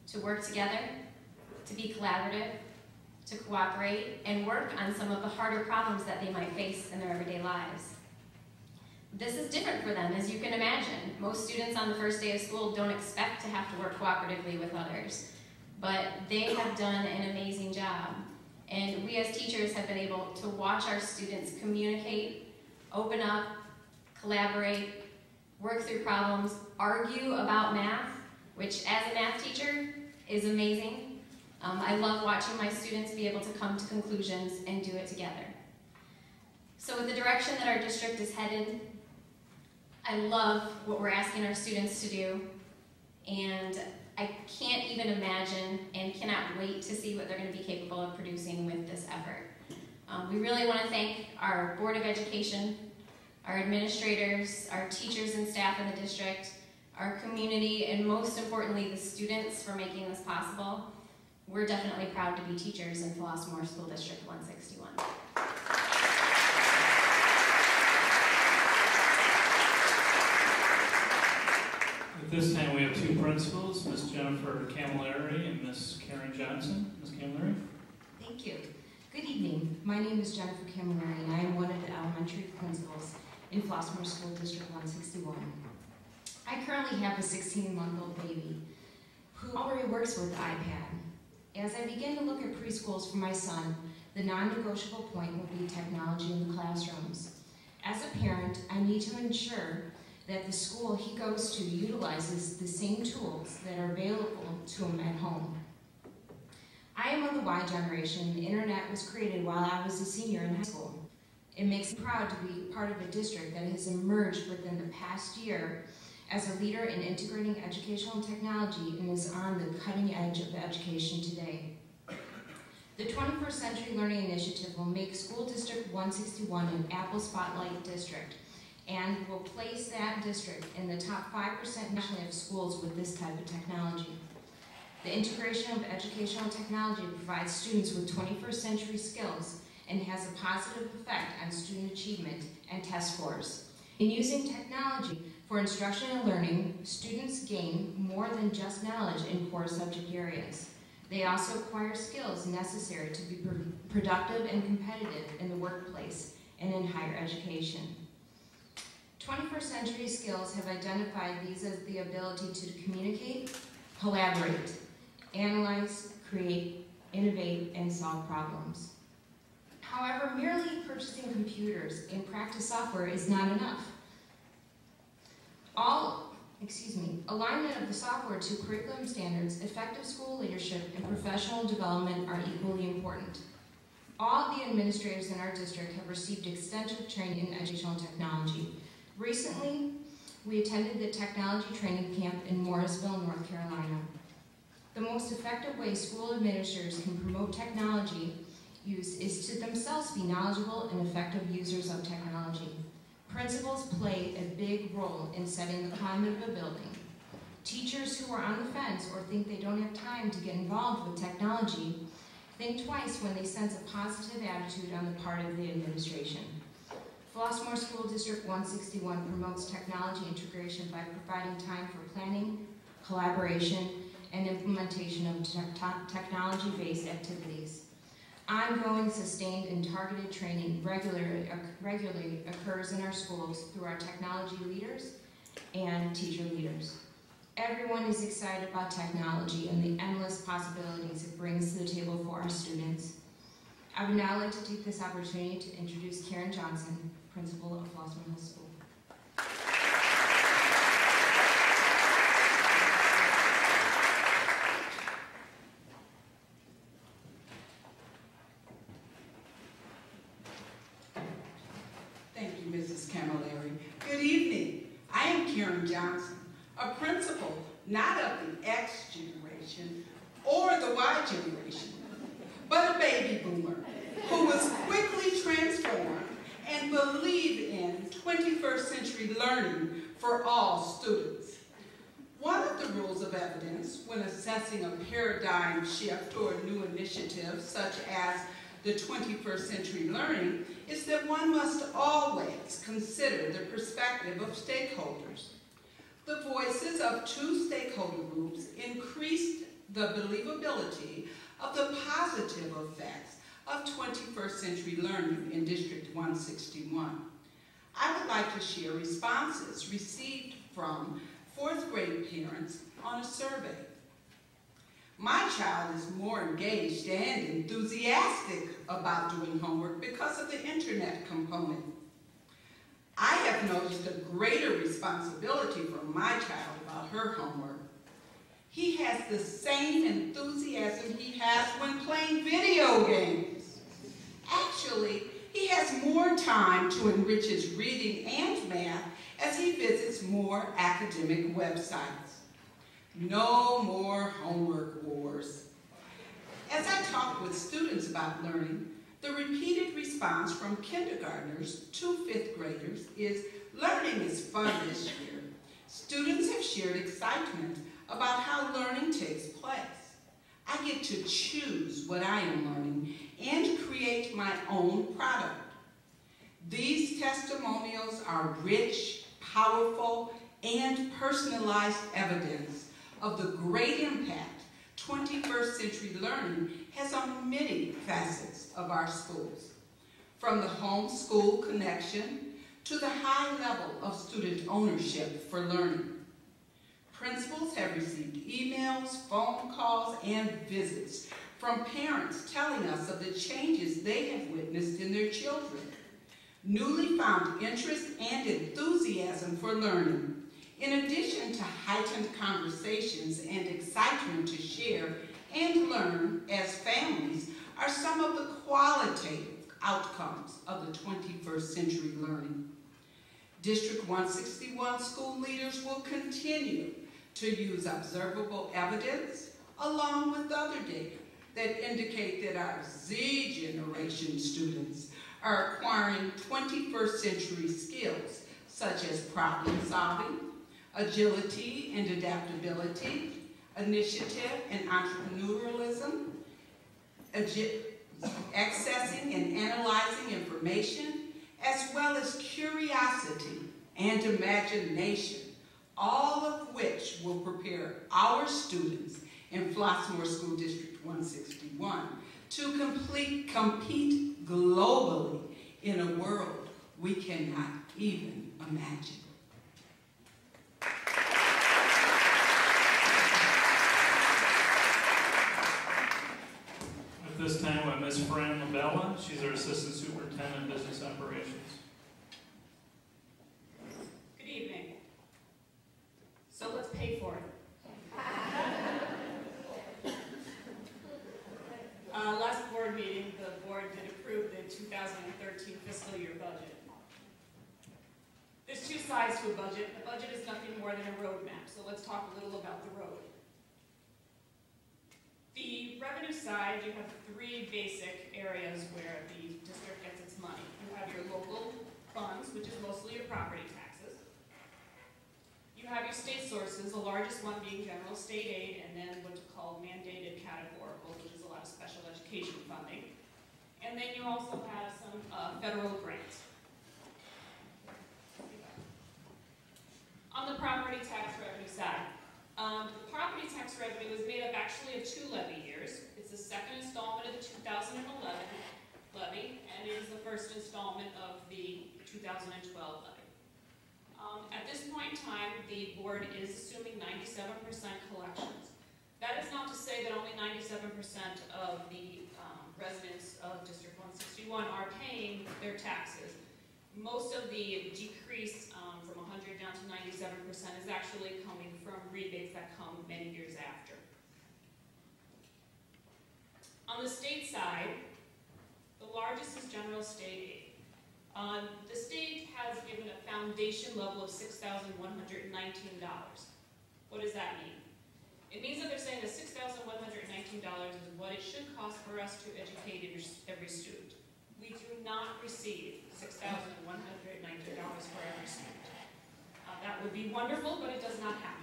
to work together, to be collaborative, to cooperate, and work on some of the harder problems that they might face in their everyday lives. This is different for them, as you can imagine. Most students on the first day of school don't expect to have to work cooperatively with others, but they have done an amazing job. And we as teachers have been able to watch our students communicate, open up, collaborate, work through problems, argue about math, which as a math teacher is amazing. I love watching my students be able to come to conclusions and do it together. So with the direction that our district is headed, I love what we're asking our students to do, and I can't even imagine and cannot wait to see what they're going to be capable of producing with this effort. We really want to thank our Board of Education, our administrators, our teachers and staff in the district, our community, and most importantly, the students for making this possible. We're definitely proud to be teachers in Flossmoor School District 161. At this time, we have two principals, Ms. Jennifer Camilleri and Ms. Karen Johnson. Ms. Camilleri. Thank you. Good evening. My name is Jennifer Camilleri, and I am one of the elementary principals in Flossmoor School District 161. I currently have a 16-month-old baby who already works with the iPad. As I begin to look at preschools for my son, the non-negotiable point will be technology in the classrooms. As a parent, I need to ensure that the school he goes to utilizes the same tools that are available to him at home. I am of the Y generation. The internet was created while I was a senior in high school. It makes me proud to be part of a district that has emerged within the past year as a leader in integrating educational technology and is on the cutting edge of education today. The 21st Century Learning Initiative will make School District 161 an Apple Spotlight district and will place that district in the top 5% nationally of schools with this type of technology. The integration of educational technology provides students with 21st century skills and has a positive effect on student achievement and test scores. In using technology for instruction and learning, students gain more than just knowledge in core subject areas. They also acquire skills necessary to be productive and competitive in the workplace and in higher education. 21st century skills have identified these as the ability to communicate, collaborate, analyze, create, innovate, and solve problems. However, merely purchasing computers and practice software is not enough. Alignment of the software to curriculum standards, effective school leadership, and professional development are equally important. All the administrators in our district have received extensive training in educational technology. Recently, we attended the technology training camp in Morrisville, North Carolina. The most effective way school administrators can promote technology use is to themselves be knowledgeable and effective users of technology. Principals play a big role in setting the climate of a building. Teachers who are on the fence or think they don't have time to get involved with technology think twice when they sense a positive attitude on the part of the administration. Flossmoor School District 161 promotes technology integration by providing time for planning, collaboration, and implementation of technology-based activities. Ongoing, sustained, and targeted training regularly occurs in our schools through our technology leaders and teacher leaders. Everyone is excited about technology and the endless possibilities it brings to the table for our students. I would now like to take this opportunity to introduce Karen Johnson, principal of Flossmoor Hill School. Thank you, Mrs. Camilleri. Good evening. I am Karen Johnson, a principal not of the X generation or the Y generation, but a baby boomer who was quickly transformed and believed in 21st century learning for all students. One of the rules of evidence when assessing a paradigm shift or a new initiative such as the 21st century learning is that one must always consider the perspective of stakeholders. The voices of two stakeholder groups increased the believability of the positive effects of 21st century learning in District 161. I would like to share responses received from fourth grade parents on a survey. My child is more engaged and enthusiastic about doing homework because of the internet component. I have noticed a greater responsibility from my child about her homework. He has the same enthusiasm he has when playing video games. Actually, he has more time to enrich his reading and math as he visits more academic websites. No more homework wars. As I talk with students about learning, the repeated response from kindergartners to fifth graders is, learning is fun this year. Students have shared excitement about how learning takes place. I get to choose what I am learning and create my own product. These testimonials are rich, powerful, and personalized evidence of the great impact 21st century learning has on many facets of our schools, from the homeschool connection to the high level of student ownership for learning. Principals have received emails, phone calls, and visits from parents telling us of the changes they have witnessed in their children. Newly found interest and enthusiasm for learning, in addition to heightened conversations and excitement to share and learn as families, are some of the qualitative outcomes of the 21st century learning. District 161 school leaders will continue to use observable evidence along with other data that indicate that our Z generation students are acquiring 21st century skills such as problem solving, agility and adaptability, initiative and entrepreneurialism, accessing and analyzing information, as well as curiosity and imagination, all of which will prepare our students in Flossmoor School District 161 to compete globally in a world we cannot even imagine. At this time, we have Ms. Fran Labella. She's our Assistant Superintendent of Business Operations. Good evening. So let's pay for it. Last board meeting, the board did approve the 2013 fiscal year budget. There's two sides to a budget. A budget is nothing more than a roadmap, so let's talk a little about the road. The revenue side, you have three basic areas where the district gets its money. You have your local funds, which is mostly your property taxes. You have your state sources, the largest one being general state aid, and then what's called mandated categorical, which is a lot of special education funding. And then you also have some federal grants. On the property tax revenue side, the property tax revenue is made up actually of two levy years. It's the second installment of the 2011 levy, and it is the first installment of the 2012 levy. At this point in time, the board is assuming 97% collections. That is not to say that only 97% of the residents of District 161 are paying their taxes. Most of the decrease from 100 down to 97% is actually coming from rebates that come many years after. On the state side, the largest is general state aid. The state has given a foundation level of $6,119. What does that mean? It means that they're saying that $6,119 is what it should cost for us to educate every student. We do not receive $6,119 for every student. That would be wonderful, but it does not happen.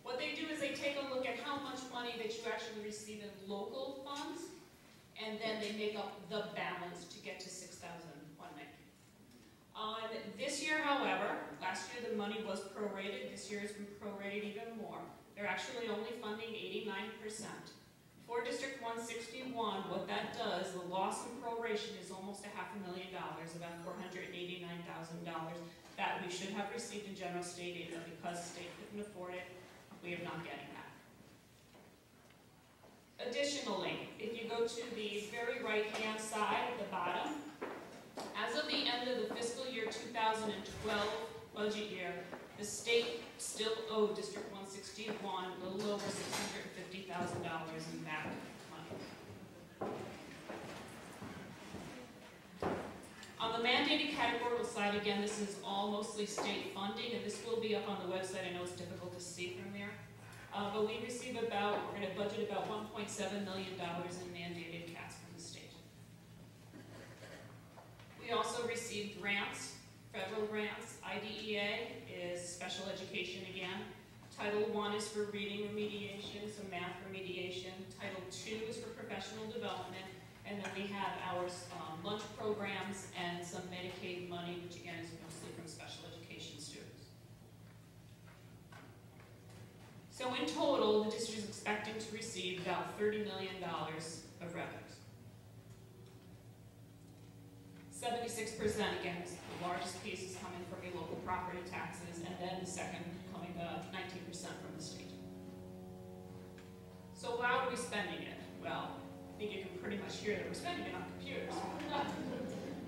What they do is they take a look at how much money that you actually receive in local funds, and then they make up the balance to get to $6,119. This year, however, last year the money was prorated. This year it's been prorated even more. They're actually only funding 89%. For District 161, what that does, the loss in proration is almost $500,000, about $489,000 that we should have received in general state aid, but because the state couldn't afford it, we are not getting that. Additionally, if you go to the very right-hand side at the bottom, as of the end of the fiscal year 2012 budget year, the state still owed District 161 a little over $650,000 in back money. On the mandated categorical side, again, this is all mostly state funding, and this will be up on the website. I know it's difficult to see from there. But we receive we're going to budget about $1.7 million in mandated CATs from the state. We also received grants, federal grants. IDEA is special education again. Title I is for reading remediation, some math remediation. Title II is for professional development. And then we have our lunch programs and some Medicaid money, which again is mostly from special education students. So in total, the district is expecting to receive about $30 million of revenues. 76%, again, is the largest piece is coming from your local property taxes, and then the second coming 19% from the state. So how are we spending it? Well, I think you can pretty much hear that we're spending it on computers.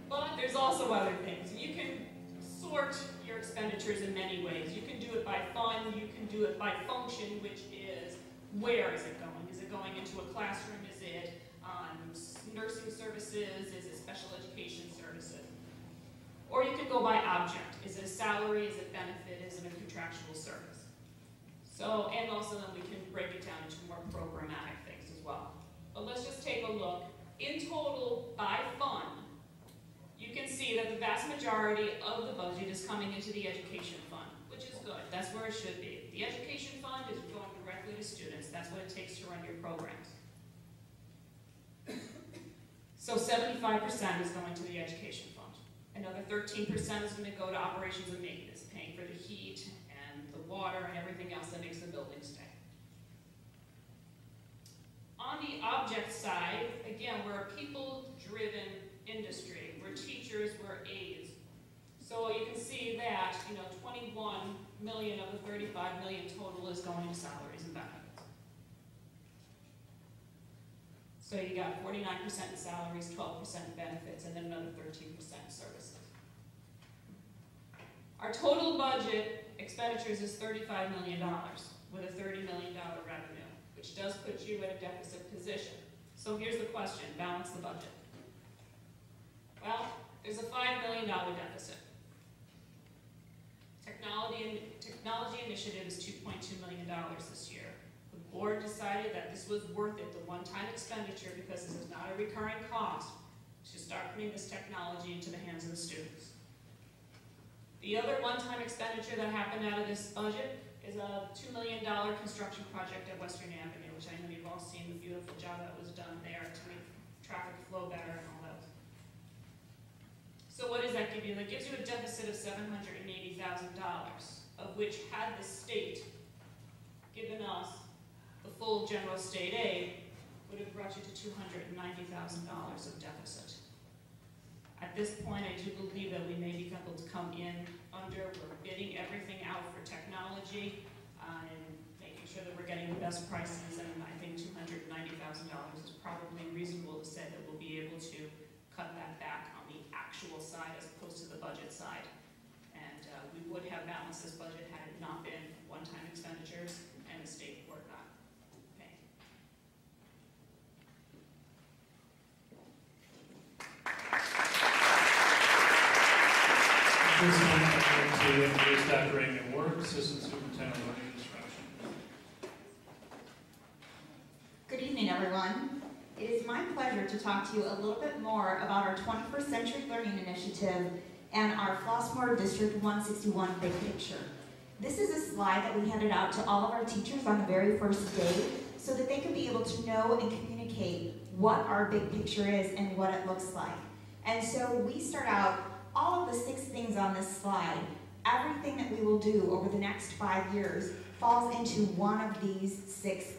But there's also other things. You can sort your expenditures in many ways. You can do it by fund, you can do it by function, which is where is it going? Is it going into a classroom? Is it nursing services? Is it special education services? Or you can go by object. Is it a salary? Is it benefit? Is it a contractual service? So, and also then we can break it down into more programmatic things as well. But let's just take a look. In total, by fund, you can see that the vast majority of the budget is coming into the education fund, which is good. That's where it should be. The education fund is going directly to students. That's what it takes to run your programs. So 75% is going to the education fund. Another 13% is going to go to operations and maintenance, paying for the heat and the water and everything else that makes the building stay. On the object side, again, we're a people-driven industry. We're teachers, we're aides. So you can see that, 21 million of the 35 million total is going to salaries and benefits. So you got 49% in salaries, 12% in benefits, and then another 13% in services. Our total budget expenditures is $35 million with a $30 million revenue, which does put you at a deficit position. So here's the question, balance the budget. Well, there's a $5 million deficit. Technology initiative is $2.2 million this year. The board decided that this was worth it, the one-time expenditure, because this is not a recurring cost, to start putting this technology into the hands of the students. The other one-time expenditure that happened out of this budget is a $2 million construction project at Western Avenue, which I know you've all seen the beautiful job that was done there to make traffic flow better and all that. So what does that give you? That gives you a deficit of $780,000, of which had the state given us the full general state aid, would have brought you to $290,000 of deficit. At this point, I do believe that we may be able to come in under. We're bidding everything out for technology and making sure that we're getting the best prices, and I think $290,000 is probably reasonable to say that we'll be able to cut that back on the actual side as opposed to the budget side. And we would have balanced this budget had it not been one-time expenditures and the state were not paying. This time, I'd like to introduce Dr. Amy Ward, Assistant Superintendent of Learning Instruction. Good evening, everyone. It is my pleasure to talk to you a little bit more about our 21st Century Learning Initiative and our Flossmoor District 161 Big Picture. This is a slide that we handed out to all of our teachers on the very first day so that they could be able to know and communicate what our big picture is and what it looks like. And so we start out all of the 6 things on this slide, everything that we will do over the next 5 years falls into one of these 6